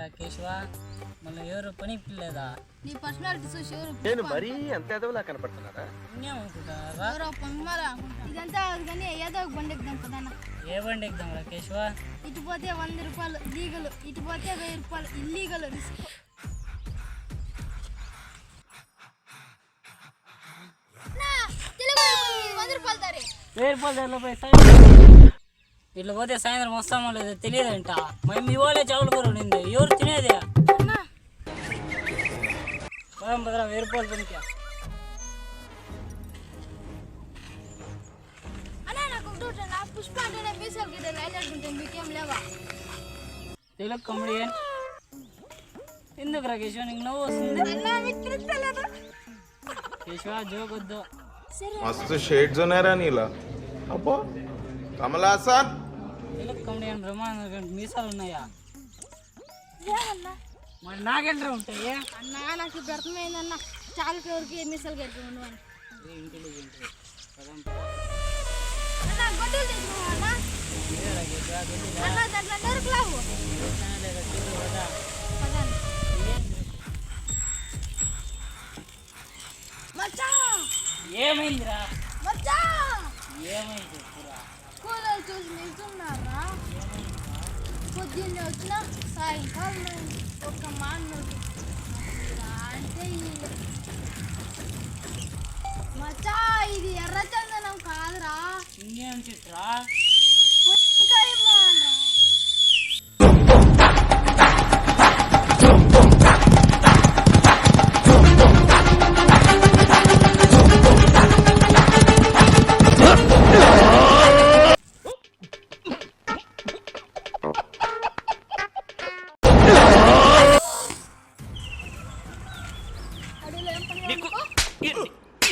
రాకేష్వా మళ్ళీ ఎవరు పని పిల్లేదా నీ పర్సనాలిటీ చూసి ఎవరు నేను మరీ అంత ఎదవలా కనపడుతున్నారా? ఇంకేమనుకుంటారా ఎవరో పొమ్మరా ఇదంతా కానీ ఏదో ఒక బండి ఎక్కుదాం కదన్నా. ఏ బండి ఎక్కుదాం రాకేష్వా? ఇటు పోతే 100 రూపాయలు లీగల్, ఇటు పోతే 1000 రూపాయలు ఇల్లీగల్. రిస్క్ 100 రూపాయలు దారి 1000 రూపాయలు పోయి ఇట్లా పోతే సాయంత్రం వస్తామో లేదో తెలియదంట. మరి మీ వాళ్ళే చావులు కూడా ఉండింది, ఎవరు తినేది? పదం పదరా 1000 రూపాయలు పనికి. అన్నా నాకు డౌట్ అన్న, పుష్ప అంటేనే మీసాలు గిట్ట లైలాడుకుంటే మీకేం లేవా? తెలుగు కమెడియన్ ఎందుకు రా కేశవ నీకు నవ్వు వస్తుంది? కేశవ జోక్ వద్దు. मस्त शेड्स ఉన్నాయరా నీలా. అబ్బో కమలాసన్ తెలుగు కమెడియన్ బ్రహ్మానంద మీసాలు ఉన్నాయా? లేవన్నా మరి నాకెంట్రా ఉంటాయి? అన్నా నాకు ఇప్పుడు అర్థమైందన్న, చాలా ఎవరికి మీసాలు కట్టుకోండి అని. ఇంటెలిజెంట్ పదం అన్నా గొడ్డలు తెచ్చుకున్నావా అన్నా? అన్నా దాంట్లో నరుకులావు పదండి. మచ్చా ఏమైందిరా? మచ్చా ఏమైంది చెప్పురా? కూలర్ చూసి నిల్చున్నారా? పొద్దున్నే వచ్చిన సాయంకాలం ఒక మానవుడు అంటే మచ్చా ఇది ఎర్ర చందనం కాదురా, ఇంకేం చిట్రా? పుచ్చకాయ మానరా.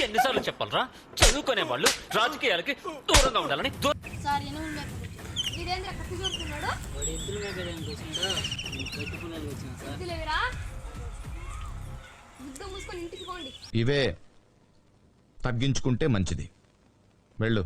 ఎన్నిసార్లు చెప్పాలరా, చదువుకునే వాళ్ళు రాజకీయాలకి దూరంగా ఉండాలని. సార్ ఇదేంద్ర కత్తి చూస్తున్నాడు? వాడు ఎద్దుల మీద కూర్చున్నాడు, కట్టుకున్నది వచ్చిన సార్. ఇదిలేవిరా బుద్ధ మూసుకొని ఇంటికి పోండి. ఇవే తగ్గించుకుంటే మంచిది. వెళ్ళు.